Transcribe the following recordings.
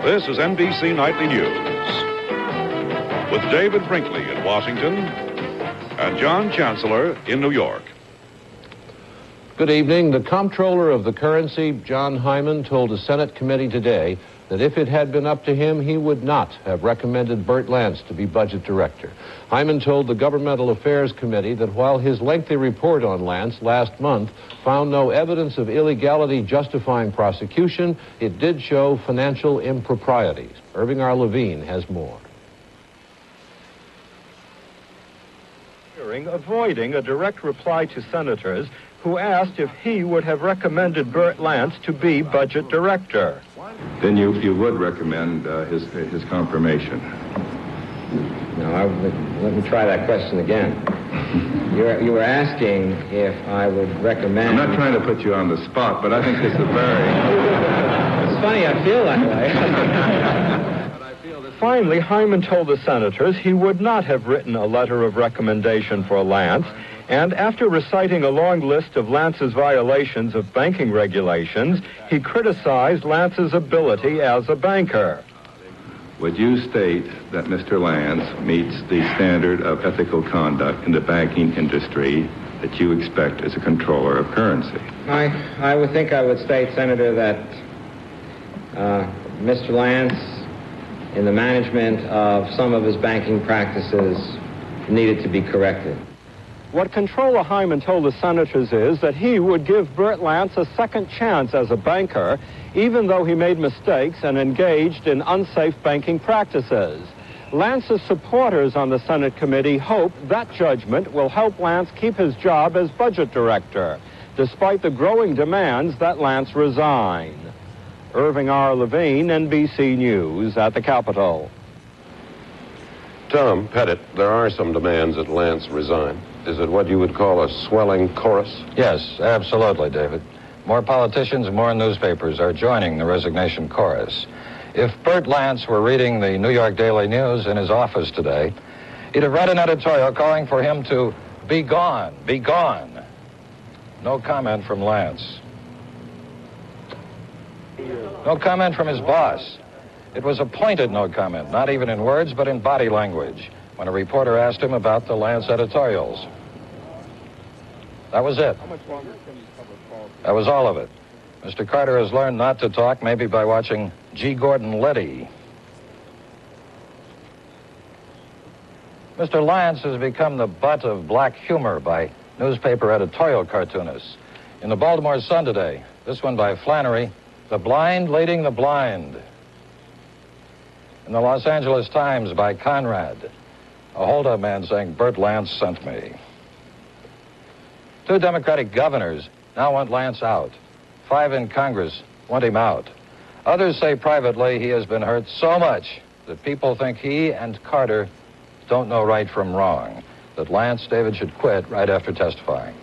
This is NBC Nightly News with David Brinkley in Washington and John Chancellor in New York. Good evening. The comptroller of the currency, John Hyman, told a Senate committee today that if it had been up to him, he would not have recommended Burt Lance to be budget director. Hyman told the Governmental Affairs Committee that while his lengthy report on Lance last month found no evidence of illegality justifying prosecution, it did show financial improprieties. Irving R. Levine has more. Avoiding a direct reply to senators who asked if he would have recommended Burt Lance to be budget director. Then you would recommend his confirmation. No, let me try that question again. You were asking if I would recommend... I'm not trying to put you on the spot, but I think this is very... It's funny, I feel that way. Finally, Hyman told the senators he would not have written a letter of recommendation for Lance, and after reciting a long list of Lance's violations of banking regulations, he criticized Lance's ability as a banker. Would you state that Mr. Lance meets the standard of ethical conduct in the banking industry that you expect as a controller of currency? I would think I would state, Senator, that Mr. Lance, in the management of some of his banking practices, needed to be corrected. What Comptroller Hyman told the senators is that he would give Burt Lance a second chance as a banker, even though he made mistakes and engaged in unsafe banking practices. Lance's supporters on the Senate committee hope that judgment will help Lance keep his job as budget director, despite the growing demands that Lance resign. Irving R. Levine, NBC News at the Capitol. Tom Pettit, there are some demands that Lance resign. Is it what you would call a swelling chorus? Yes, absolutely, David. More politicians, more newspapers are joining the resignation chorus. If Burt Lance were reading the New York Daily News in his office today, he'd have read an editorial calling for him to be gone, be gone. No comment from Lance. No comment from his boss. It was a pointed no comment, not even in words, but in body language, when a reporter asked him about the Lance editorials. That was it. That was all of it. Mr. Carter has learned not to talk, maybe by watching G. Gordon Liddy. Mr. Lance has become the butt of black humor by newspaper editorial cartoonists. In the Baltimore Sun today, this one by Flannery, "The blind leading the blind." In the Los Angeles Times by Conrad, a holdup man saying, "Burt Lance sent me." Two Democratic governors now want Lance out. 5 in Congress want him out. Others say privately he has been hurt so much that people think he and Carter don't know right from wrong, that Lance David should quit right after testifying.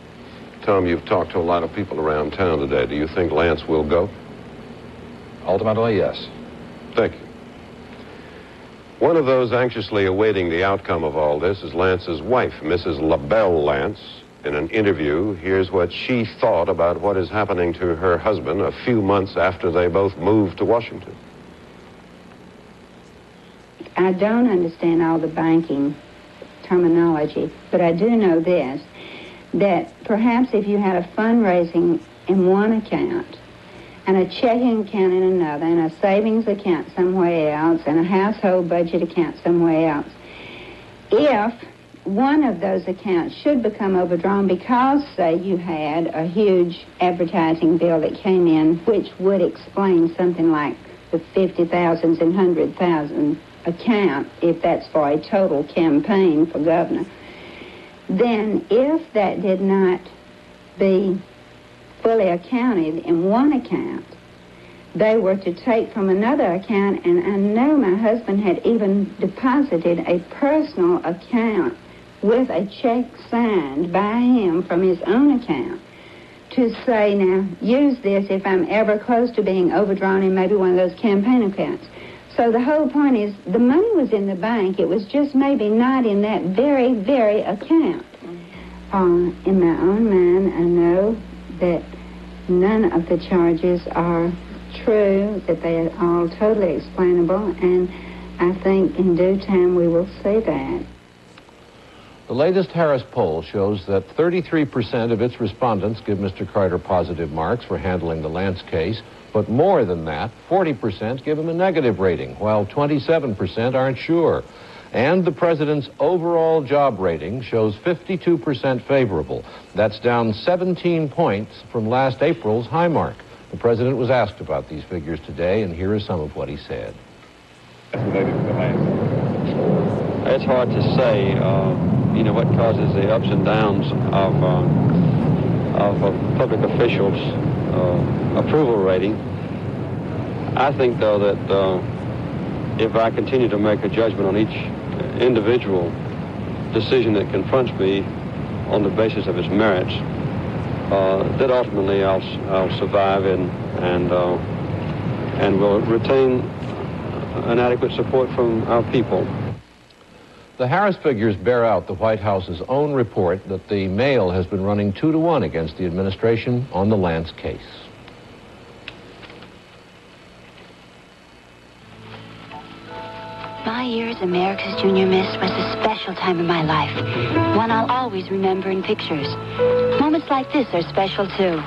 Tom, you've talked to a lot of people around town today. Do you think Lance will go? Ultimately, yes. Thank you. One of those anxiously awaiting the outcome of all this is Lance's wife, Mrs. LaBelle Lance. In an interview, here's what she thought about what is happening to her husband a few months after they both moved to Washington. I don't understand all the banking terminology, but I do know this, that perhaps if you had a fundraising in one account and a checking account in another and a savings account somewhere else and a household budget account somewhere else, if one of those accounts should become overdrawn because, say, you had a huge advertising bill that came in, which would explain something like the 50,000s and 100,000 account, if that's for a total campaign for governor, then if that did not be fully accounted in one account, they were to take from another account, and I know my husband had even deposited a personal account with a check signed by him from his own account to say, now, use this if I'm ever close to being overdrawn in maybe one of those campaign accounts. So the whole point is the money was in the bank. It was just maybe not in that very, very account. In my own mind, I know that none of the charges are true, that they are all totally explainable, and I think in due time we will see that. The latest Harris poll shows that 33% of its respondents give Mr. Carter positive marks for handling the Lance case, but more than that, 40% give him a negative rating, while 27% aren't sure. And the president's overall job rating shows 52% favorable. That's down 17 points from last April's high mark. The president was asked about these figures today, and here is some of what he said. It's hard to say, what causes the ups and downs of public officials' approval rating. I think, though, that if I continue to make a judgment on each individual decision that confronts me on the basis of its merits, that ultimately I'll survive and will retain an adequate support from our people. The Harris figures bear out the White House's own report that the mail has been running 2-to-1 against the administration on the Lance case. My year as America's Junior Miss was a special time in my life, one I'll always remember in pictures. Moments like this are special, too.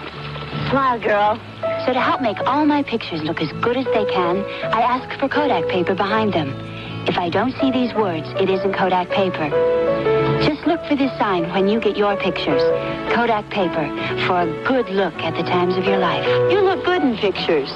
Smile, girl. So to help make all my pictures look as good as they can, I ask for Kodak paper behind them. If I don't see these words, it isn't Kodak paper. Just look for this sign when you get your pictures. Kodak paper, for a good look at the times of your life. You look good in pictures.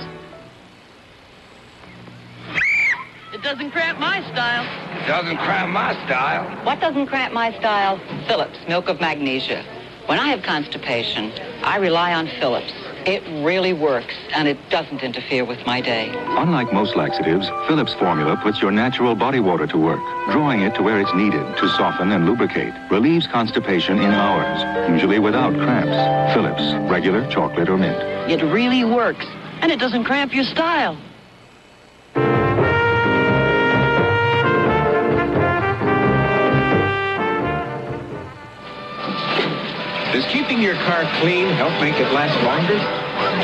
It doesn't cramp my style. It doesn't cramp my style. What doesn't cramp my style? Phillips, milk of magnesia. When I have constipation, I rely on Phillips. It really works, and it doesn't interfere with my day. Unlike most laxatives, Phillips formula puts your natural body water to work, drawing it to where it's needed to soften and lubricate. Relieves constipation in hours, usually without cramps. Phillips, regular, chocolate, or mint. It really works, and it doesn't cramp your style. Does keeping your car clean help make it last longer?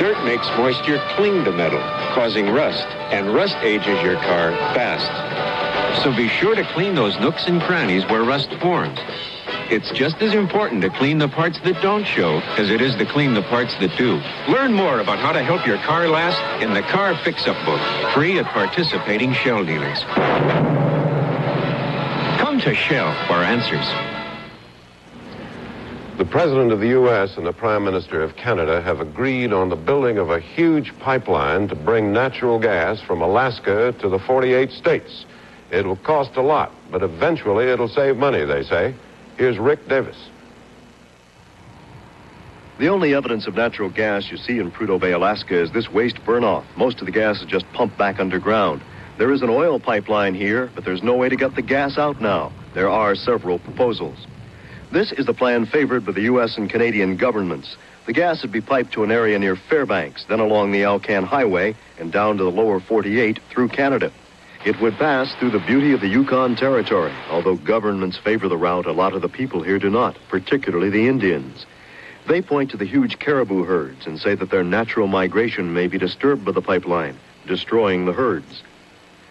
Dirt makes moisture cling to metal, causing rust, and rust ages your car fast. So be sure to clean those nooks and crannies where rust forms. It's just as important to clean the parts that don't show as it is to clean the parts that do. Learn more about how to help your car last in the Car Fix-Up book, free at participating Shell dealers. Come to Shell for answers. The President of the U.S. and the Prime Minister of Canada have agreed on the building of a huge pipeline to bring natural gas from Alaska to the 48 states. It will cost a lot, but eventually it'll save money, they say. Here's Rick Davis. The only evidence of natural gas you see in Prudhoe Bay, Alaska is this waste burn-off. Most of the gas is just pumped back underground. There is an oil pipeline here, but there's no way to get the gas out now. There are several proposals. This is the plan favored by the U.S. and Canadian governments. The gas would be piped to an area near Fairbanks, then along the Alcan Highway and down to the lower 48 through Canada. It would pass through the beauty of the Yukon Territory. Although governments favor the route, a lot of the people here do not, particularly the Indians. They point to the huge caribou herds and say that their natural migration may be disturbed by the pipeline, destroying the herds.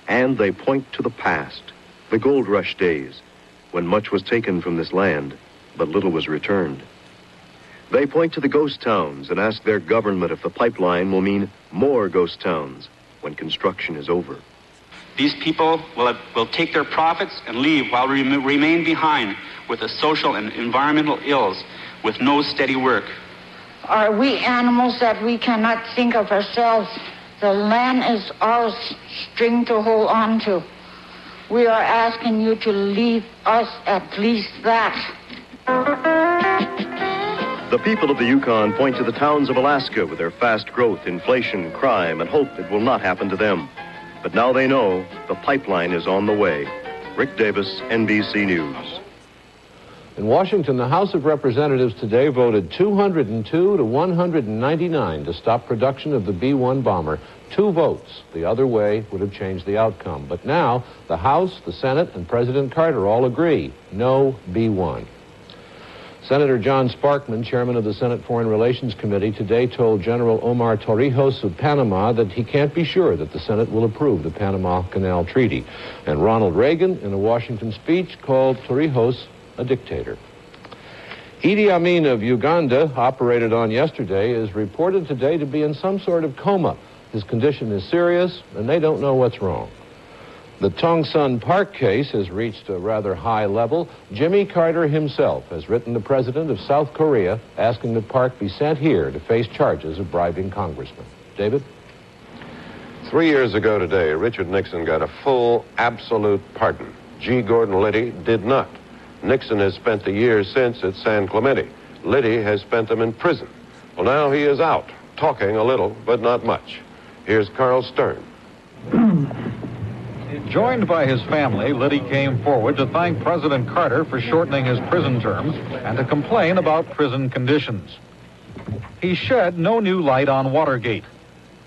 And they point to the past, the gold rush days, when much was taken from this land, but little was returned. They point to the ghost towns and ask their government if the pipeline will mean more ghost towns when construction is over. These people will take their profits and leave while we remain behind with the social and environmental ills with no steady work. Are we animals that we cannot think of ourselves? The land is our string to hold on to. We are asking you to leave us at least that. The people of the Yukon point to the towns of Alaska with their fast growth, inflation, crime, and hope it will not happen to them. But now they know the pipeline is on the way. Rick Davis, NBC News. In Washington, the House of Representatives today voted 202 to 199 to stop production of the B-1 bomber. 2 votes the other way would have changed the outcome. But now, the House, the Senate, and President Carter all agree, no B-1. Senator John Sparkman, chairman of the Senate Foreign Relations Committee, today told General Omar Torrijos of Panama that he can't be sure that the Senate will approve the Panama Canal Treaty. And Ronald Reagan, in a Washington speech, called Torrijos a dictator. Idi Amin of Uganda, operated on yesterday, is reported today to be in some sort of coma. His condition is serious, and they don't know what's wrong. The Tongsun Park case has reached a rather high level. Jimmy Carter himself has written the president of South Korea asking that Park be sent here to face charges of bribing congressmen. David? 3 years ago today, Richard Nixon got a full, absolute pardon. G. Gordon Liddy did not. Nixon has spent the years since at San Clemente. Liddy has spent them in prison. Well, now he is out, talking a little, but not much. Here's Carl Stern. Joined by his family, Liddy came forward to thank President Carter for shortening his prison term and to complain about prison conditions. He shed no new light on Watergate.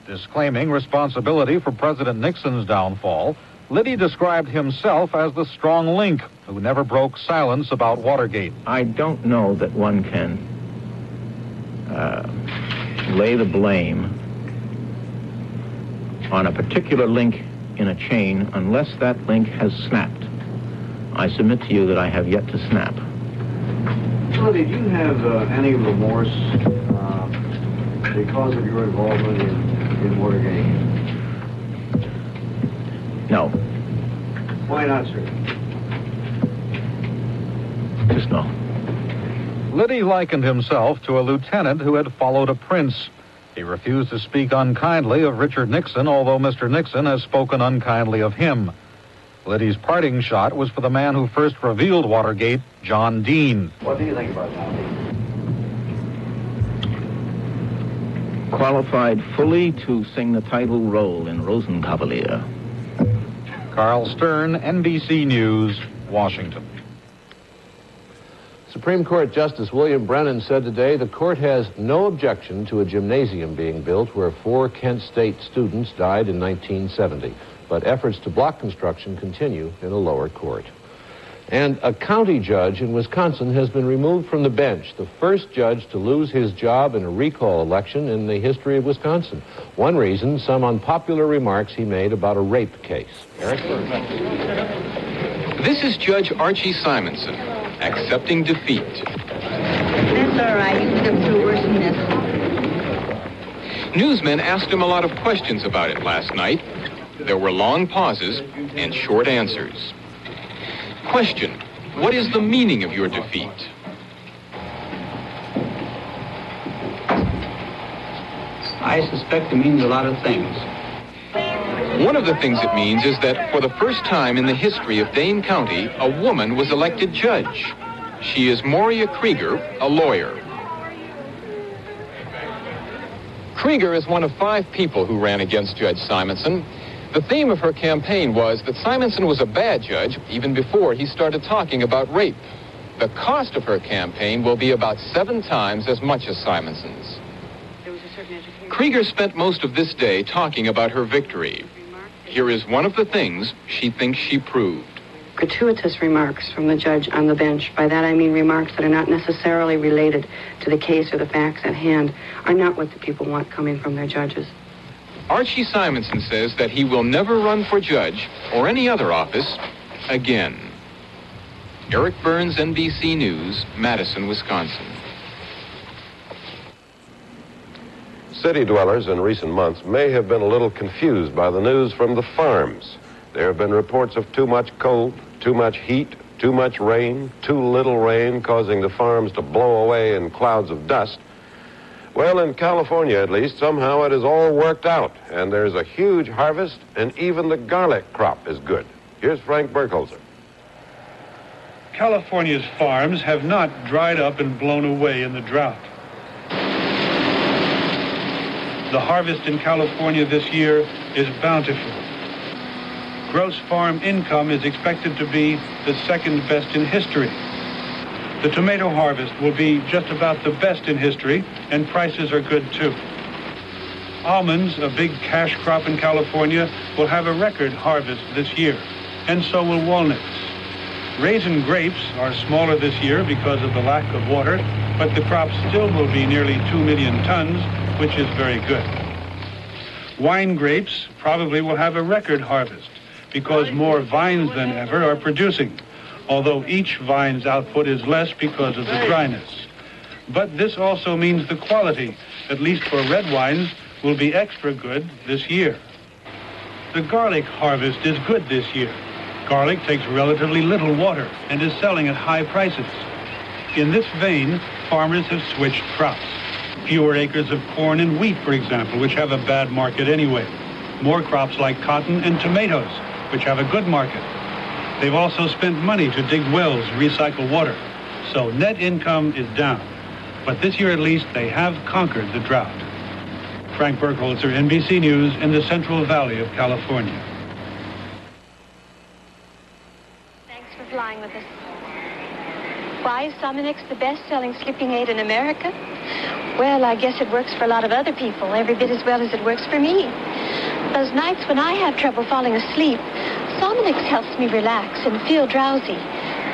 Disclaiming responsibility for President Nixon's downfall, Liddy described himself as the strong link who never broke silence about Watergate. I don't know that one can lay the blame on a particular link in a chain unless that link has snapped. I submit to you that I have yet to snap. Well, did you have any remorse because of your involvement in Watergate? No. Why not, sir? Just no. Liddy likened himself to a lieutenant who had followed a prince. He refused to speak unkindly of Richard Nixon, although Mr. Nixon has spoken unkindly of him. Liddy's parting shot was for the man who first revealed Watergate, John Dean. What do you think about John Dean? Qualified fully to sing the title role in Rosenkavalier. Carl Stern, NBC News, Washington. Supreme Court Justice William Brennan said today the court has no objection to a gymnasium being built where 4 Kent State students died in 1970, but efforts to block construction continue in a lower court. And a county judge in Wisconsin has been removed from the bench, the first judge to lose his job in a recall election in the history of Wisconsin. One reason, some unpopular remarks he made about a rape case. Eric Burns. This is Judge Archie Simonson, accepting defeat. That's all right. You can get through worse than this. Newsmen asked him a lot of questions about it last night. There were long pauses and short answers. Question: what is the meaning of your defeat? I suspect it means a lot of things. One of the things it means is that for the first time in the history of Dane County, a woman was elected judge. She is Moria Krieger, a lawyer. Krieger is one of 5 people who ran against Judge Simonson. The theme of her campaign was that Simonson was a bad judge even before he started talking about rape. The cost of her campaign will be about 7 times as much as Simonson's. Krieger spent most of this day talking about her victory. Here is one of the things she thinks she proved. Gratuitous remarks from the judge on the bench, by that I mean remarks that are not necessarily related to the case or the facts at hand, are not what the people want coming from their judges. Archie Simonson says that he will never run for judge or any other office again. Eric Burns, NBC News, Madison, Wisconsin. City dwellers in recent months may have been a little confused by the news from the farms. There have been reports of too much cold, too much heat, too much rain, too little rain, causing the farms to blow away in clouds of dust. Well, in California, at least, somehow it is all worked out, and there's a huge harvest, and even the garlic crop is good. Here's Frank Burkholzer. California's farms have not dried up and blown away in the drought. The harvest in California this year is bountiful. Gross farm income is expected to be the second best in history. The tomato harvest will be just about the best in history, and prices are good too. Almonds, a big cash crop in California, will have a record harvest this year, and so will walnuts. Raisin grapes are smaller this year because of the lack of water, but the crop still will be nearly 2 million tons, which is very good. Wine grapes probably will have a record harvest because more vines than ever are producing, although each vine's output is less because of the dryness. But this also means the quality, at least for red wines, will be extra good this year. The garlic harvest is good this year. Garlic takes relatively little water and is selling at high prices. In this vein, farmers have switched crops. Fewer acres of corn and wheat, for example, which have a bad market anyway. More crops like cotton and tomatoes, which have a good market. They've also spent money to dig wells, recycle water. So net income is down. But this year at least, they have conquered the drought. Frank Burkholzer, NBC News, in the Central Valley of California. Flying with us. Why is Sominex the best-selling sleeping aid in America? Well, I guess it works for a lot of other people, every bit as well as it works for me. Those nights when I have trouble falling asleep, Sominex helps me relax and feel drowsy.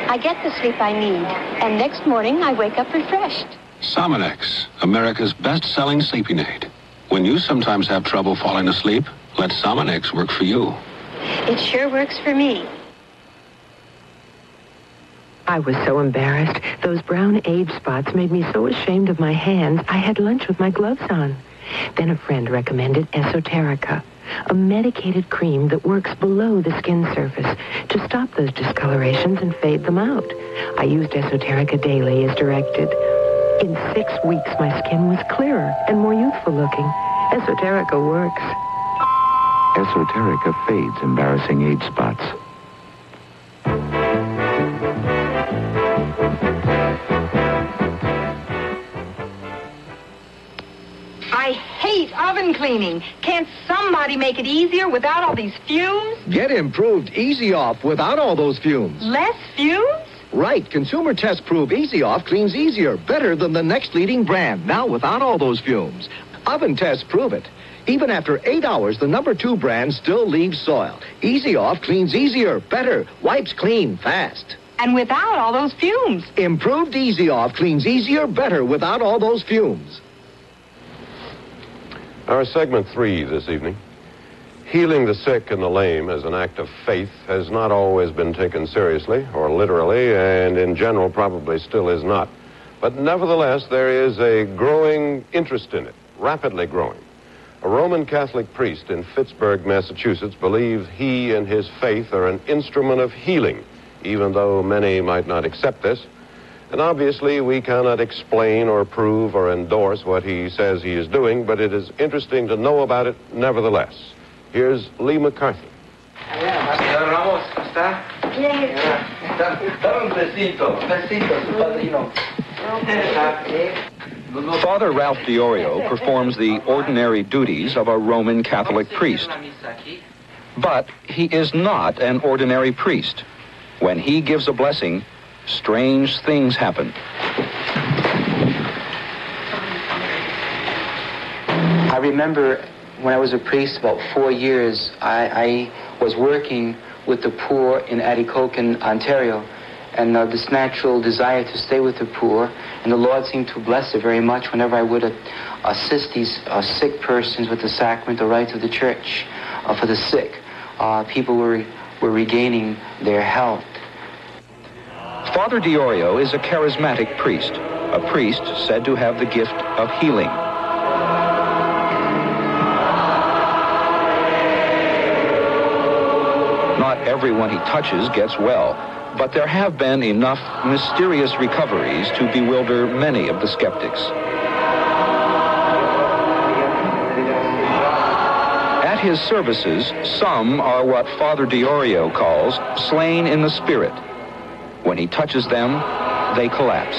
I get the sleep I need, and next morning I wake up refreshed. Sominex, America's best-selling sleeping aid. When you sometimes have trouble falling asleep, let Sominex work for you. It sure works for me. I was so embarrassed. Those brown age spots made me so ashamed of my hands, I had lunch with my gloves on. Then a friend recommended Esoterica, a medicated cream that works below the skin surface to stop those discolorations and fade them out. I used Esoterica daily as directed. In 6 weeks, my skin was clearer and more youthful looking. Esoterica works. Esoterica fades embarrassing age spots. I hate oven cleaning. Can't somebody make it easier without all these fumes? Get improved Easy Off without all those fumes. Less fumes? Right. Consumer tests prove Easy Off cleans easier, better than the next leading brand, now without all those fumes. Oven tests prove it. Even after 8 hours, the number 2 brand still leaves soil. Easy Off cleans easier, better, wipes clean, fast. And without all those fumes. Improved Easy Off cleans easier, better, without all those fumes. Our segment 3 this evening. Healing the sick and the lame as an act of faith has not always been taken seriously or literally, and in general probably still is not. But nevertheless, there is a growing interest in it, rapidly growing. A Roman Catholic priest in Pittsburgh, Massachusetts, believes he and his faith are an instrument of healing, even though many might not accept this. And obviously, we cannot explain or prove or endorse what he says he is doing, but it is interesting to know about it nevertheless. Here's Lee McCarthy. Father Ralph Diorio performs the ordinary duties of a Roman Catholic priest. But he is not an ordinary priest. When he gives a blessing, strange things happen. I remember when I was a priest about 4 years, I was working with the poor in Atikokan, Ontario, and this natural desire to stay with the poor, and the Lord seemed to bless it very much whenever I would assist these sick persons with the sacrament, the rites of the church for the sick. People were regaining their health. Father Diorio is a charismatic priest, a priest said to have the gift of healing. Not everyone he touches gets well, but there have been enough mysterious recoveries to bewilder many of the skeptics. At his services, some are what Father Diorio calls slain in the spirit. When he touches them, they collapse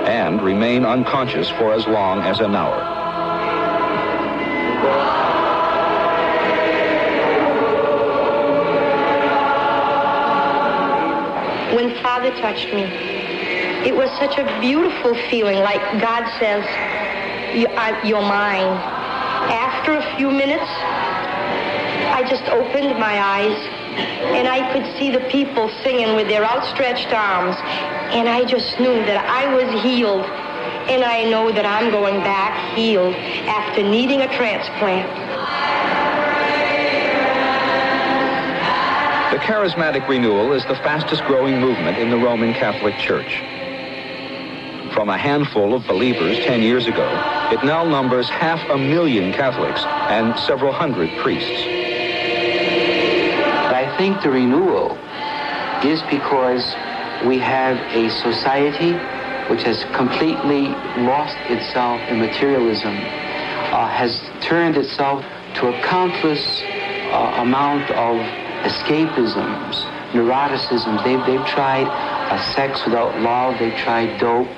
and remain unconscious for as long as an hour. When Father touched me, it was such a beautiful feeling, like God says, you're mine. After a few minutes, I just opened my eyes And I could see the people singing with their outstretched arms. And I just knew that I was healed. And I know that I'm going back healed after needing a transplant. The charismatic renewal is the fastest growing movement in the Roman Catholic Church. From a handful of believers 10 years ago, it now numbers 500,000 Catholics and several hundred priests. I think the renewal is because we have a society which has completely lost itself in materialism, has turned itself to a countless amount of escapisms, neuroticisms. They've tried sex without love. They've tried dope.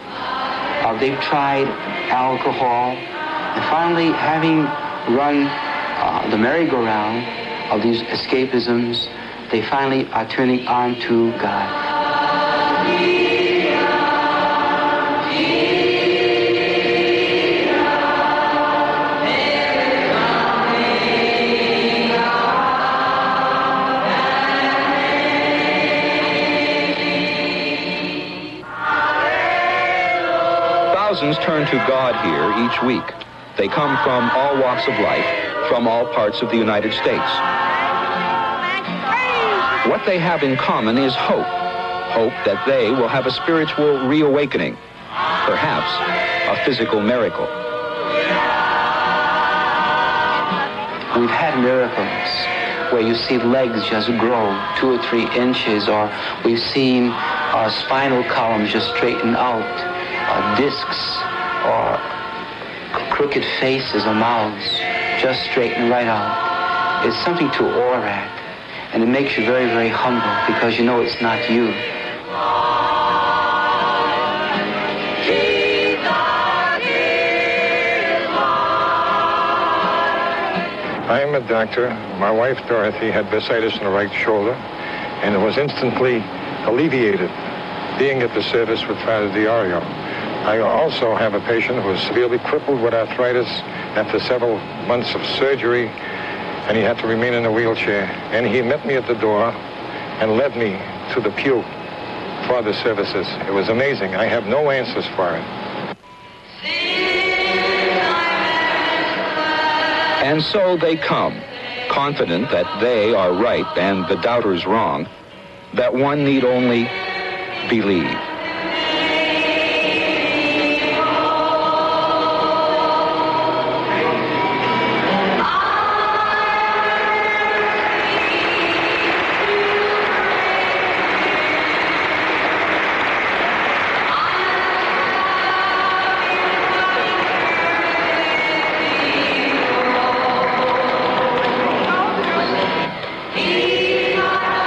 They've tried alcohol. And finally, having run the merry-go-round of these escapisms, they finally are turning on to God. Thousands turn to God here each week. They come from all walks of life, from all parts of the United States. What they have in common is hope. Hope that they will have a spiritual reawakening, perhaps a physical miracle. We've had miracles where you see legs just grow 2 or 3 inches, or we've seen spinal columns just straighten out. Discs or crooked faces or mouths just straighten right out. It's something to awe at, and it makes you very, very humble because you know it's not you. I am a doctor. My wife, Dorothy, had bursitis in the right shoulder, and it was instantly alleviated being at the service with Father Diorio. I also have a patient who is severely crippled with arthritis after several months of surgery, and he had to remain in a wheelchair. And he met me at the door and led me to the pew for the services. It was amazing. I have no answers for it. And so they come, confident that they are right and the doubters wrong, that one need only believe.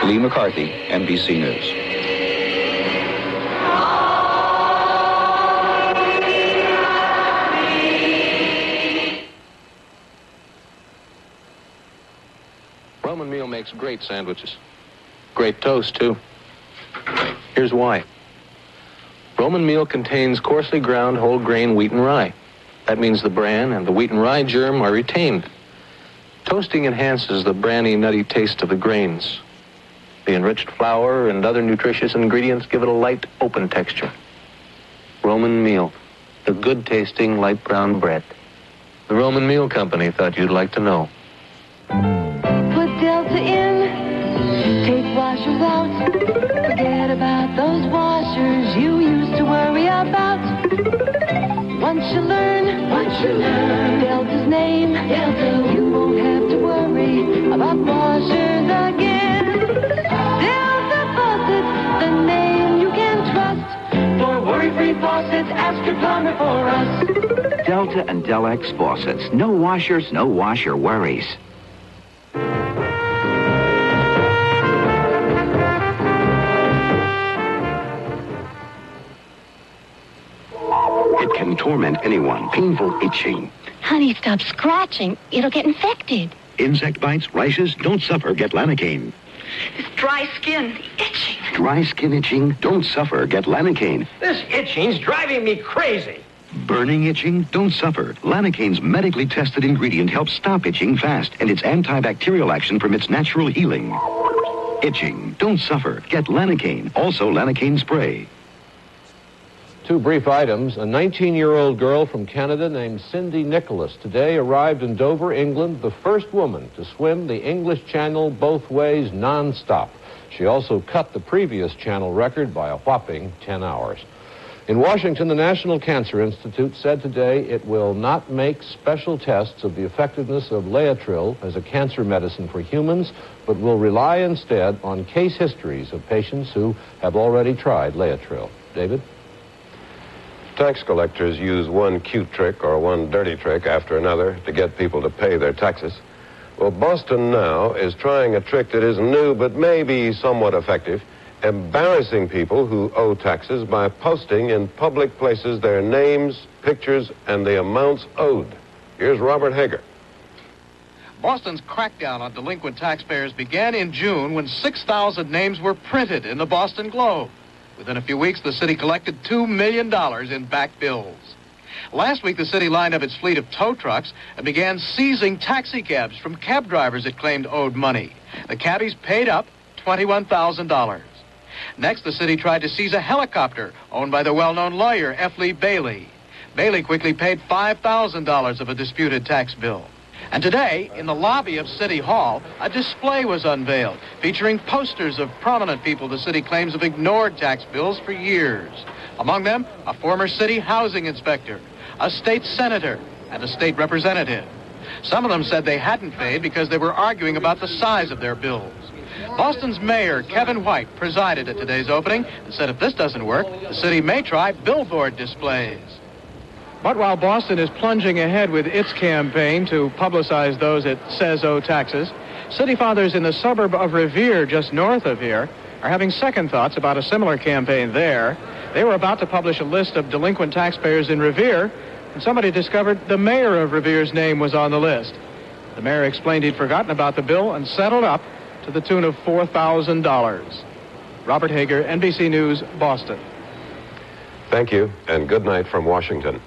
Lee McCarthy, NBC News. Roman meal makes great sandwiches. Great toast, too. Here's why. Roman meal contains coarsely ground whole grain wheat and rye. That means the bran and the wheat and rye germ are retained. Toasting enhances the branny, nutty taste of the grains. The enriched flour and other nutritious ingredients give it a light, open texture. Roman meal, the good-tasting light brown bread. The Roman Meal Company thought you'd like to know. Put Delta in, take washers out. Forget about those washers you used to worry about. Once you learn Delta's name, Delta, you won't have to worry about washers again. Delta Faucets, the name you can trust. For worry-free faucets, ask your plumber for us. Delta and Del-X faucets. No washers, no washer worries. It can torment anyone. Painful itching. Honey, stop scratching. It'll get infected. Insect bites, rashes, don't suffer. Get Lanacaine. It's dry skin, itching. Dry skin itching, don't suffer. Get Lanacaine. This itching's driving me crazy. Burning itching, don't suffer. Lanacaine's medically tested ingredient helps stop itching fast, and its antibacterial action permits natural healing. Itching, don't suffer. Get Lanacaine, also Lanacaine spray. Two brief items. A 19-year-old girl from Canada named Cindy Nicholas today arrived in Dover, England, the first woman to swim the English Channel both ways non-stop. She also cut the previous channel record by a whopping 10 hours. In Washington, the National Cancer Institute said today it will not make special tests of the effectiveness of Laetrile as a cancer medicine for humans, but will rely instead on case histories of patients who have already tried Laetrile. David? Tax collectors use one cute trick or one dirty trick after another to get people to pay their taxes. Well, Boston now is trying a trick that isn't new, but may be somewhat effective, embarrassing people who owe taxes by posting in public places their names, pictures, and the amounts owed. Here's Robert Hager. Boston's crackdown on delinquent taxpayers began in June when 6,000 names were printed in the Boston Globe. Within a few weeks, the city collected $2 million in back bills. Last week, the city lined up its fleet of tow trucks and began seizing taxi cabs from cab drivers it claimed owed money. The cabbies paid up $21,000. Next, the city tried to seize a helicopter owned by the well-known lawyer F. Lee Bailey. Bailey quickly paid $5,000 of a disputed tax bill. And today, in the lobby of City Hall, a display was unveiled featuring posters of prominent people the city claims have ignored tax bills for years. Among them, a former city housing inspector, a state senator, and a state representative. Some of them said they hadn't paid because they were arguing about the size of their bills. Boston's mayor, Kevin White, presided at today's opening and said if this doesn't work, the city may try billboard displays. But while Boston is plunging ahead with its campaign to publicize those it says owe taxes, city fathers in the suburb of Revere, just north of here, are having second thoughts about a similar campaign there. They were about to publish a list of delinquent taxpayers in Revere, and somebody discovered the mayor of Revere's name was on the list. The mayor explained he'd forgotten about the bill and settled up to the tune of $4,000. Robert Hager, NBC News, Boston. Thank you, and good night from Washington.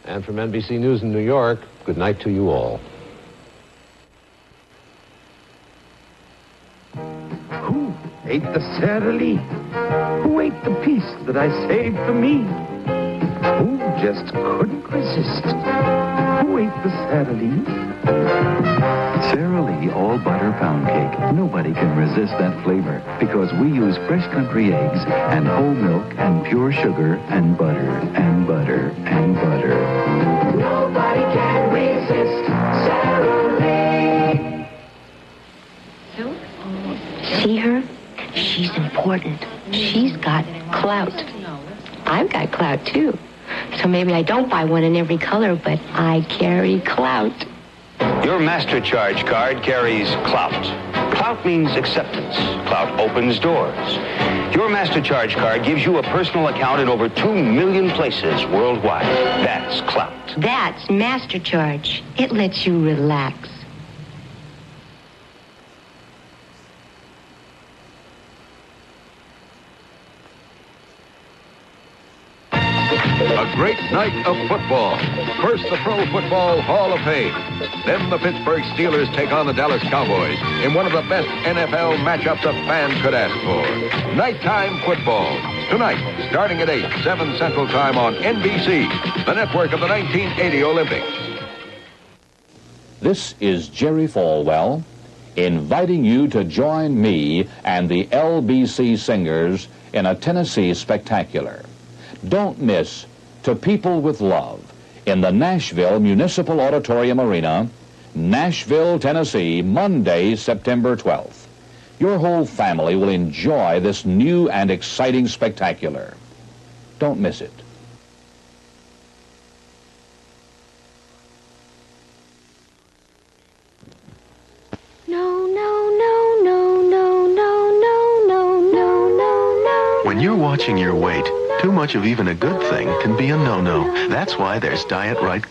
And from NBC News in New York, good night to you all. Who ate the Sara Lee? Who ate the piece that I saved for me? Who just couldn't resist? Who ate the Sara Lee? Sara Lee all butter pound cake. Nobody can resist that flavor because we use fresh country eggs and whole milk and pure sugar and butter and butter and butter. Nobody can resist Sara Lee. See her? She's important. She's got clout. I've got clout, too. So maybe I don't buy one in every color, but I carry clout. Your Master Charge card carries clout. Clout means acceptance. Clout opens doors. Your Master Charge card gives you a personal account in over 2 million places worldwide. That's clout. That's Master Charge. It lets you relax. A great night of football. First, the Pro Football Hall of Fame. Then the Pittsburgh Steelers take on the Dallas Cowboys in one of the best NFL matchups a fan could ask for. Nighttime football. Tonight, starting at 8, 7 Central Time on NBC, the network of the 1980 Olympics. This is Jerry Falwell inviting you to join me and the LBC Singers in a Tennessee spectacular. Don't miss To People with Love in the Nashville Municipal Auditorium Arena, Nashville, Tennessee, Monday, September 12th. Your whole family will enjoy this new and exciting spectacular. Don't miss it. When you're watching your weight, too much of even a good thing can be a no-no. That's why there's Diet Right Coke.